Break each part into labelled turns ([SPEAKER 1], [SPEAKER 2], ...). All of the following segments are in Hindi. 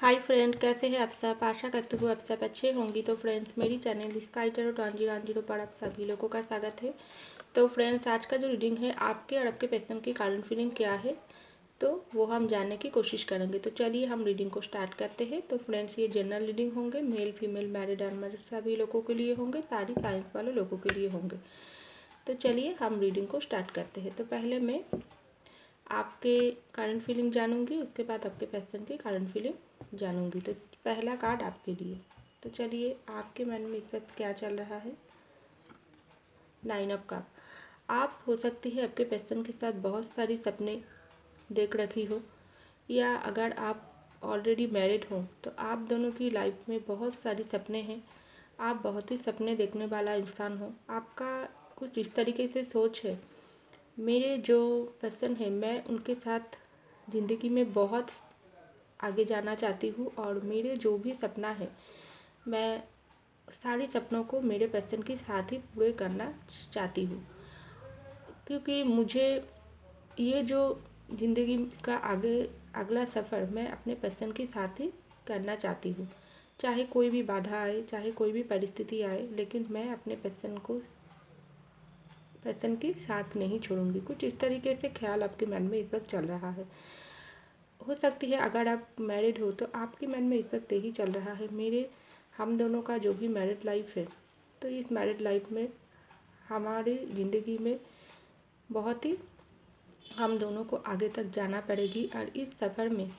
[SPEAKER 1] हाय फ्रेंड, कैसे हैं आप सब। आशा करती हूँ आप सब अच्छे होंगी। तो फ्रेंड्स, मेरी चैनल स्काई टैरो 2010 पर आप सभी लोगों का स्वागत है। तो फ्रेंड्स, आज का जो रीडिंग है आपके और आपके पर्सन की कारण फीलिंग क्या है, तो वो हम जानने की कोशिश करेंगे। तो चलिए हम रीडिंग को स्टार्ट करते हैं। तो फ्रेंड्स, ये जनरल रीडिंग होंगे, मेल फीमेल मैरिड अनमैरिड सभी लोगों के लिए होंगे, सारी साइंस वाले लोगों के लिए होंगे। तो चलिए हम रीडिंग को स्टार्ट करते हैं। तो पहले मैं आपके करंट फीलिंग जानूंगी, उसके बाद आपके पर्सन की करंट फीलिंग जानूंगी। तो पहला कार्ड आपके लिए। तो चलिए, आपके मन में इस वक्त क्या चल रहा है। 9 ऑफ कप। आप हो सकती है आपके पर्सन के साथ बहुत सारी सपने देख रखी हो, या अगर आप ऑलरेडी मैरिड हो तो आप दोनों की लाइफ में बहुत सारी सपने हैं। आप बहुत ही सपने देखने वाला इंसान हो। आपका कुछ इस तरीके से सोच है, मेरे जो पर्सन है मैं उनके साथ ज़िंदगी में बहुत आगे जाना चाहती हूँ, और मेरे जो भी सपना है मैं सारे सपनों को मेरे पर्सन के साथ ही पूरे करना चाहती हूँ, क्योंकि मुझे ये जो ज़िंदगी का अगला सफ़र मैं अपने पर्सन के साथ ही करना चाहती हूँ। चाहे कोई भी बाधा आए, चाहे कोई भी परिस्थिति आए, लेकिन मैं अपने पर्सन के साथ नहीं छोड़ूंगी। कुछ इस तरीके से ख्याल आपके मन में इस वक्त चल रहा है। हो सकती है अगर आप मैरिड हो तो आपके मन में इस वक्त यही चल रहा है, मेरे हम दोनों का जो भी मैरिड लाइफ है, तो इस मैरिड लाइफ में हमारी ज़िंदगी में बहुत ही हम दोनों को आगे तक जाना पड़ेगी, और इस सफ़र में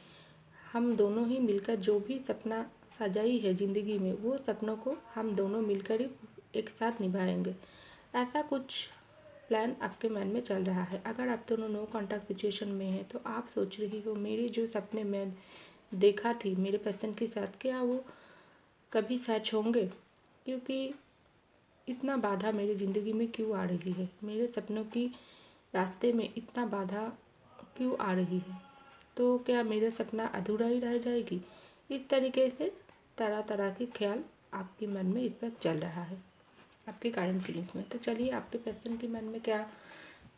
[SPEAKER 1] हम दोनों ही मिलकर जो भी सपना सजाई है ज़िंदगी में, वो सपनों को हम दोनों मिलकर ही एक साथ निभाएंगे। ऐसा कुछ प्लान आपके मन में चल रहा है। अगर आप दोनों नो कॉन्टैक्ट सिचुएशन में हैं तो आप सोच रही हो, मेरे जो सपने मैं देखा थी मेरे पर्सन के साथ, क्या वो कभी सच होंगे, क्योंकि इतना बाधा मेरी ज़िंदगी में क्यों आ रही है, मेरे सपनों की रास्ते में इतना बाधा क्यों आ रही है, तो क्या मेरा सपना अधूरा ही रह जाएगी। इस तरीके से तरह तरह के ख्याल आपके मन में इस वक्त चल रहा है, आपके करंट फीलिंग्स में। तो चलिए आपके पर्सन के मन में क्या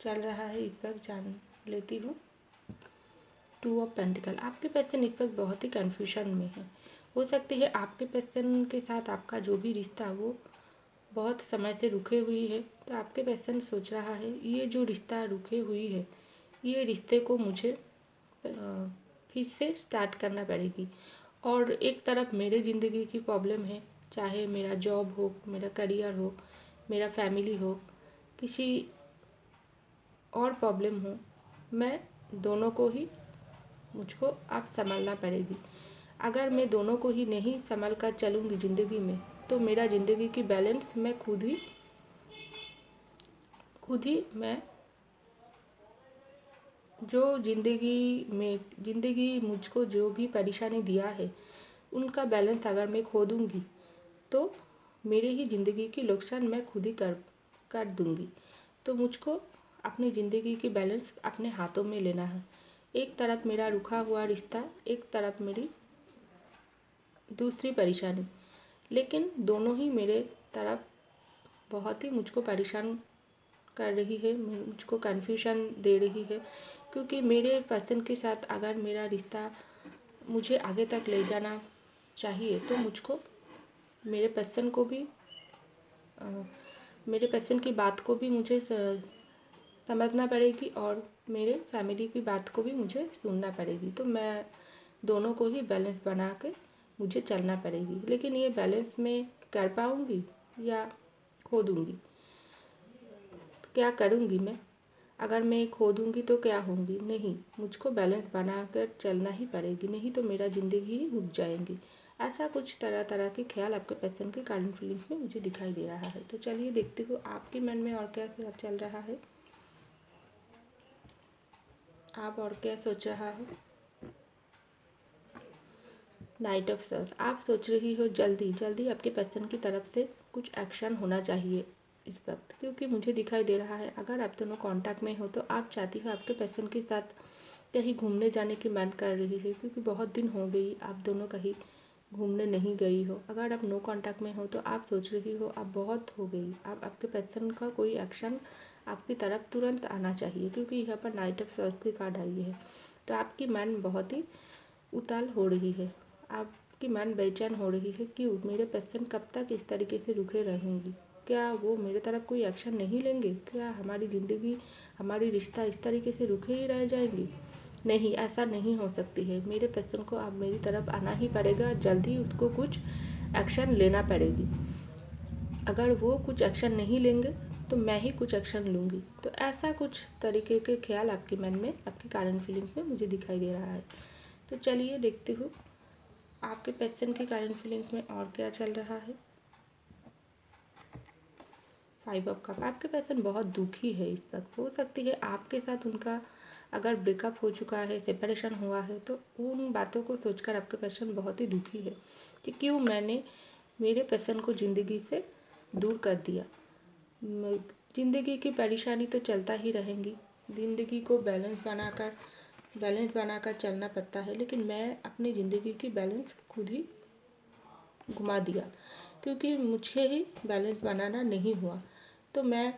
[SPEAKER 1] चल रहा है इस वक्त जान लेती हूँ। 2 ऑफ पेंटिकल। आपके पर्सन इस वक्त बहुत ही कन्फ्यूजन में है। हो सकती है आपके पर्सन के साथ आपका जो भी रिश्ता वो बहुत समय से रुके हुई है, तो आपके पर्सन सोच रहा है ये जो रिश्ता रुके हुई है, ये रिश्ते को मुझे फिर से स्टार्ट करना पड़ेगी। और एक तरफ मेरे ज़िंदगी की प्रॉब्लम है, चाहे मेरा जॉब हो, मेरा करियर हो, मेरा फैमिली हो, किसी और प्रॉब्लम हो, मैं दोनों को ही मुझको अब संभालना पड़ेगी। अगर मैं दोनों को ही नहीं संभाल कर चलूँगी ज़िंदगी में, तो मेरा ज़िंदगी की बैलेंस मैं खुद ही मैं जो ज़िंदगी मुझको जो भी परेशानी दिया है, उनका बैलेंस अगर मैं खो दूँगी तो मेरे ही ज़िंदगी की नुकसान मैं खुद ही कर दूँगी। तो मुझको अपनी ज़िंदगी की बैलेंस अपने हाथों में लेना है। एक तरफ मेरा रुका हुआ रिश्ता, एक तरफ मेरी दूसरी परेशानी, लेकिन दोनों ही मेरे तरफ बहुत ही मुझको परेशान कर रही है, मुझको कन्फ्यूजन दे रही है, क्योंकि मेरे पर्सन के साथ अगर मेरा रिश्ता मुझे आगे तक ले जाना चाहिए तो मुझको मेरे पर्सन को भी मेरे पर्सन की बात को भी मुझे समझना पड़ेगी, और मेरे फैमिली की बात को भी मुझे सुनना पड़ेगी। तो मैं दोनों को ही बैलेंस बना के मुझे चलना पड़ेगी। लेकिन ये बैलेंस मैं कर पाऊँगी या खो दूँगी, क्या करूँगी मैं। अगर मैं खो दूँगी तो क्या होंगी, नहीं, मुझको बैलेंस बना कर चलना ही पड़ेगी, नहीं तो मेरा ज़िंदगी ही रुक जाएगी। ऐसा कुछ तरह तरह के ख्याल आपके पर्सन के करंट फीलिंग्स में मुझे दिखाई दे रहा है। तो चलिए देखते हो आपके मन में और क्या क्या चल रहा है, आप और क्या सोच रहा हो। Night of swords. आप सोच रही हो जल्दी जल्दी आपके पर्सन की तरफ से कुछ एक्शन होना चाहिए इस वक्त, क्योंकि मुझे दिखाई दे रहा है अगर आप दोनों कांटेक्ट में हो तो आप चाहती हो आपके पर्सन के साथ कहीं घूमने जाने की मन कर रही है, क्योंकि बहुत दिन हो गई आप दोनों कहीं घूमने नहीं गई हो। अगर आप नो कांटेक्ट में हो तो आप सोच रही हो अब बहुत हो गई, अब आपके पर्सन का कोई एक्शन आपकी तरफ तुरंत आना चाहिए, क्योंकि यहाँ पर नाइट ऑफ सॉर्ड्स की कार्ड आई है। तो आपकी मन बहुत ही उताल हो रही है, आपकी मन बेचैन हो रही है। क्यों? मेरे पर्सन कब तक इस तरीके से रुके रहेंगी? क्या वो मेरे तरफ कोई एक्शन नहीं लेंगे? क्या हमारी ज़िंदगी, हमारी रिश्ता इस तरीके से रुके ही रह जाएंगी? नहीं, ऐसा नहीं हो सकती है। मेरे पर्सन को अब मेरी तरफ आना ही पड़ेगा, जल्दी उसको कुछ एक्शन लेना पड़ेगी। अगर वो कुछ एक्शन नहीं लेंगे तो मैं ही कुछ एक्शन लूँगी। तो ऐसा कुछ तरीके के ख्याल आपके मन में, आपकी कारण फीलिंग्स में मुझे दिखाई दे रहा है। तो चलिए देखते हो आपके पर्सन की कारण फीलिंग्स में और क्या चल रहा है। 5 ऑफ कप। आपके पर्सन बहुत दुखी है इस वक्त। हो सकती है आपके साथ उनका अगर ब्रेकअप हो चुका है, सेपरेशन हुआ है, तो उन बातों को सोचकर आपके पर्सन बहुत ही दुखी है कि क्यों मैंने मेरे पर्सन को ज़िंदगी से दूर कर दिया। ज़िंदगी की परेशानी तो चलता ही रहेंगी, ज़िंदगी को बैलेंस बनाकर चलना पड़ता है, लेकिन मैं अपनी ज़िंदगी की बैलेंस खुद ही घुमा दिया क्योंकि मुझे ही बैलेंस बनाना नहीं हुआ। तो मैं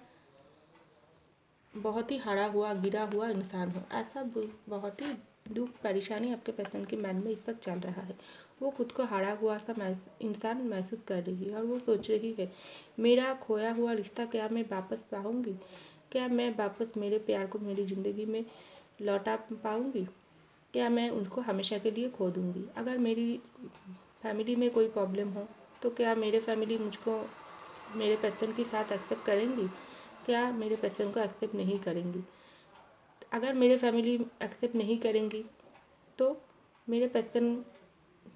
[SPEAKER 1] बहुत ही हारा हुआ, गिरा हुआ इंसान हूँ। ऐसा बहुत ही दुख, परेशानी आपके पर्सन के मन में इस वक्त चल रहा है। वो खुद को हारा हुआ सा इंसान महसूस कर रही है और वो सोच रही है मेरा खोया हुआ रिश्ता क्या मैं वापस पाऊँगी? क्या मैं वापस मेरे प्यार को मेरी ज़िंदगी में लौटा पाऊँगी? क्या मैं उनको हमेशा के लिए खो दूँगी? अगर मेरी फैमिली में कोई प्रॉब्लम हो तो क्या मेरे फैमिली मुझको मेरे पर्सन के साथ एक्सेप्ट करेंगी? क्या मेरे पर्सन को एक्सेप्ट नहीं करेंगी? अगर मेरे फैमिली एक्सेप्ट नहीं करेंगी तो मेरे पर्सन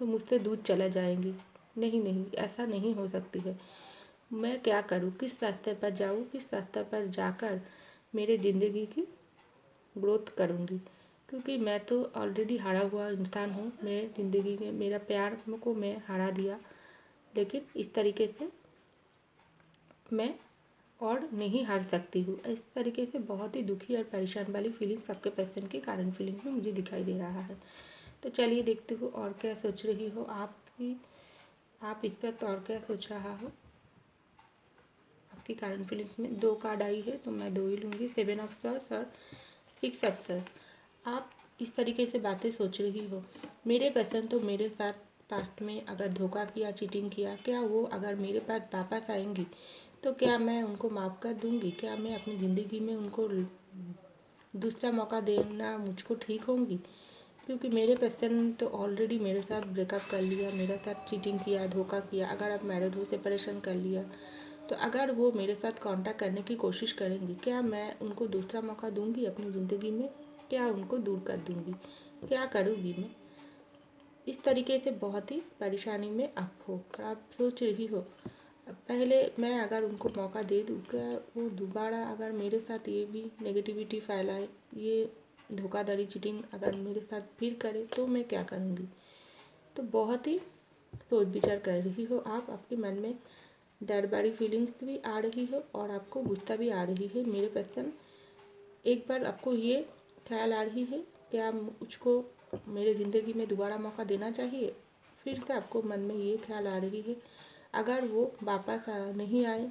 [SPEAKER 1] तो मुझसे दूर चला जाएंगी। नहीं नहीं, ऐसा नहीं हो सकती है। मैं क्या करूँ? किस रास्ते पर जाऊँ? किस रास्ते पर जाकर मेरे ज़िंदगी की ग्रोथ करूँगी? क्योंकि मैं तो ऑलरेडी हारा हुआ इंसान हूँ। मेरे ज़िंदगी में मेरा प्यार को मैं हारा दिया, लेकिन इस तरीके से मैं और नहीं हार सकती हूँ। इस तरीके से बहुत ही दुखी और परेशान वाली फीलिंग्स आपके पर्सन की कारण फीलिंग्स में मुझे दिखाई दे रहा है। तो चलिए देखते हो और क्या सोच रही हो आपकी, आप इस वक्त और क्या सोच रहा हो आपकी कारण फीलिंग्स में। 2 कार्ड आई है तो मैं 2 ही लूँगी, 7 ऑफ सॉर्ड्स और 6 ऑफ सॉर्ड्स। आप इस तरीके से बातें सोच रही हो मेरे पर्सन तो मेरे साथ पास्ट में अगर धोखा किया, चीटिंग किया, क्या वो अगर मेरे पास वापस आएंगी तो क्या मैं उनको माफ़ कर दूँगी? क्या मैं अपनी ज़िंदगी में उनको दूसरा मौका देना मुझको ठीक होंगी? क्योंकि मेरे पर्सन तो ऑलरेडी मेरे साथ ब्रेकअप कर लिया, मेरे साथ चीटिंग किया, धोखा किया। अगर आप मैरिड हो, सेपरेशन कर लिया, तो अगर वो मेरे साथ कांटेक्ट करने की कोशिश करेंगी, क्या मैं उनको दूसरा मौका दूँगी अपनी ज़िंदगी में? क्या उनको दूर कर दूँगी? क्या करूँगी मैं? इस तरीके से बहुत ही परेशानी में आप सोच रही हो। पहले मैं अगर उनको मौका दे दूँ, क्या वो दोबारा अगर मेरे साथ ये भी नेगेटिविटी फैलाए, ये धोखाधड़ी, चीटिंग अगर मेरे साथ फिर करे तो मैं क्या करूँगी? तो बहुत ही सोच विचार कर रही हो आप। आपके मन में डर भरी फीलिंग्स भी आ रही हो और आपको गुस्सा भी आ रही है। मेरे पर्सन एक बार आपको ये ख्याल आ रही है क्या मुझको मेरे ज़िंदगी में दोबारा मौका देना चाहिए? फिर से आपको मन में ये ख्याल आ रही है अगर वो वापस नहीं आए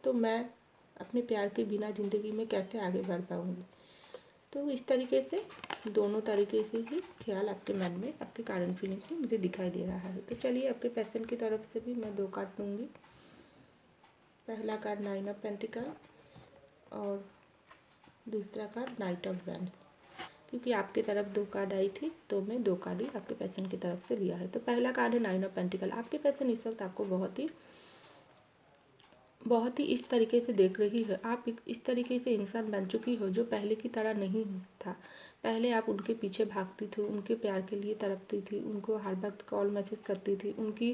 [SPEAKER 1] तो मैं अपने प्यार के बिना ज़िंदगी में कैसे आगे बढ़ पाऊँगी? तो इस तरीके से दोनों तरीके से ही ख्याल आपके मन में, आपके कारण फीलिंग्स में मुझे दिखाई दे रहा है। तो चलिए आपके पर्सन की तरफ से भी मैं 2 कार्ड लूँगी। पहला कार्ड 9 ऑफ पेंटिकल और दूसरा कार्ड नाइट ऑफ वैंड्स। क्योंकि आपकी तरफ 2 कार्ड आई थी तो मैं 2 कार्ड ही आपके पर्सन की तरफ से लिया है। तो पहला कार्ड है 9 ऑफ पेंटिकल। आपके पर्सन इस वक्त आपको बहुत ही इस तरीके से देख रही है। आप इस तरीके से इंसान बन चुकी हो जो पहले की तरह नहीं था। पहले आप उनके पीछे भागती थी, उनके प्यार के लिए तड़पती थी, उनको हर वक्त कॉल मैसेज करती थी, उनकी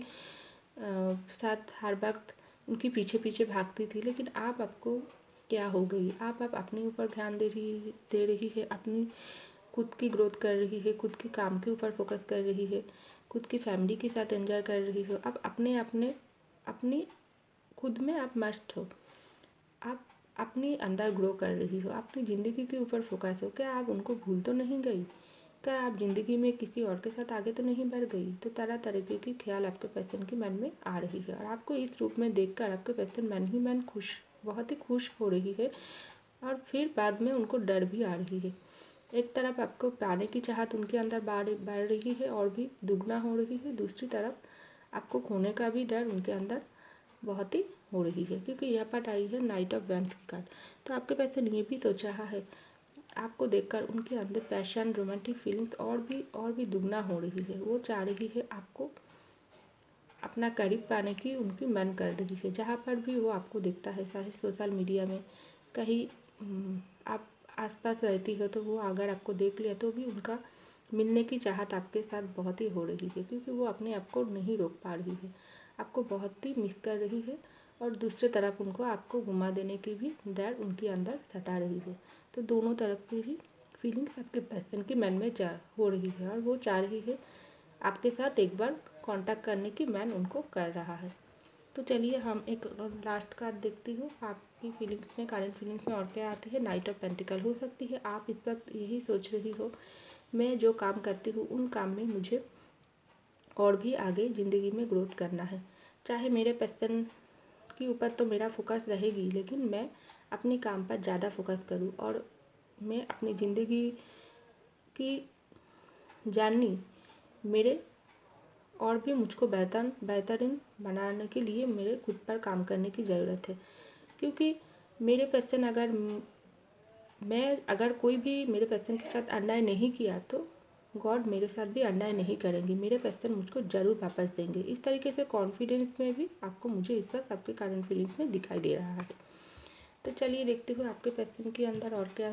[SPEAKER 1] साथ हर वक्त उनके पीछे पीछे भागती थी। लेकिन आपको क्या हो गई? आप अपने ऊपर ध्यान दे रही है, अपनी खुद की ग्रोथ कर रही है, खुद के काम के ऊपर फोकस कर रही है, खुद की फैमिली के साथ एंजॉय कर रही हो। अब अपनी खुद में आप मस्त हो। आप अपनी अंदर ग्रो कर रही हो, अपनी ज़िंदगी के ऊपर फोकस हो। क्या आप उनको भूल तो नहीं गई? क्या आप ज़िंदगी में किसी और के साथ आगे तो नहीं बढ़ गई? तो तरह तरीके की ख्याल आपके पर्सन के मन में आ रही है और आपको इस रूप में देखकर आपके पर्सन मन ही मन बहुत ही खुश हो रही है और फिर बाद में उनको डर भी आ रही है। एक तरफ आपको पाने की चाहत उनके अंदर बढ़ रही है और भी दुगना हो रही है, दूसरी तरफ आपको खोने का भी डर उनके अंदर बहुत ही हो रही है, क्योंकि यहाँ पर आई है नाइट ऑफ वैंस की कार्ड। तो आपके पर्सन ये भी सोच रहा है, आपको देखकर उनके अंदर पैशन, रोमांटिक फीलिंग्स और भी दुगना हो रही है। वो चाह रही है आपको अपना करीब पाने की उनकी मन कर रही है। जहाँ पर भी वो आपको दिखता है, चाहे सोशल मीडिया में कहीं आप आसपास रहती हो तो वो अगर आपको देख लिया तो भी उनका मिलने की चाहत आपके साथ बहुत ही हो रही है, क्योंकि वो अपने आप को नहीं रोक पा रही है, आपको बहुत ही मिस कर रही है। और दूसरी तरफ उनको आपको घुमा देने की भी डर उनके अंदर सता रही है। तो दोनों तरफ की ही फीलिंग्स आपके पर्सन के मन में हो रही है और वो चाह रही है आपके साथ एक बार कांटेक्ट करने की मन उनको कर रहा है। तो चलिए हम एक लास्ट कार्ड देखती हूँ, आपकी फीलिंग्स में, करंट फीलिंग्स में और क्या आती है। Night of pentacle. हो सकती है आप इस वक्त यही सोच रही हो, मैं जो काम करती हूँ उन काम में मुझे और भी आगे ज़िंदगी में ग्रोथ करना है। चाहे मेरे पर्सन के ऊपर तो मेरा फोकस रहेगी, लेकिन मैं अपने काम पर ज़्यादा फोकस करूँ और मैं अपनी ज़िंदगी की जर्नी मेरे और भी मुझको बेहतरीन बनाने के लिए मेरे खुद पर काम करने की ज़रूरत है। क्योंकि मेरे पर्सन अगर कोई भी मेरे पर्सन के साथ अन्याय नहीं किया तो गॉड मेरे साथ भी अन्याय नहीं करेंगे, मेरे पर्सन मुझको ज़रूर वापस देंगे। इस तरीके से कॉन्फिडेंस में भी आपको मुझे इस वक्त आपके करंट फीलिंग्स में दिखाई दे रहा है। तो चलिए देखते हुए आपके पर्सन के अंदर और क्या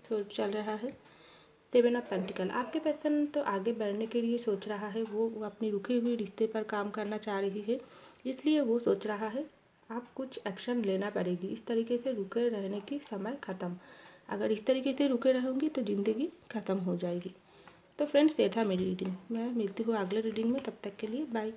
[SPEAKER 1] सोच चल रहा है। 7 ऑफ पेंटिकल। आपके पर्सन तो आगे बढ़ने के लिए सोच रहा है, वो अपनी रुके हुए रिश्ते पर काम करना चाह रही है, इसलिए वो सोच रहा है आप कुछ एक्शन लेना पड़ेगी। इस तरीके से रुके रहने की समय ख़त्म। अगर इस तरीके से रुके रहूँगी तो ज़िंदगी ख़त्म हो जाएगी। तो फ्रेंड्स, ये था मेरी रीडिंग। मैं मिलती हूँ अगले रीडिंग में, तब तक के लिए बाय।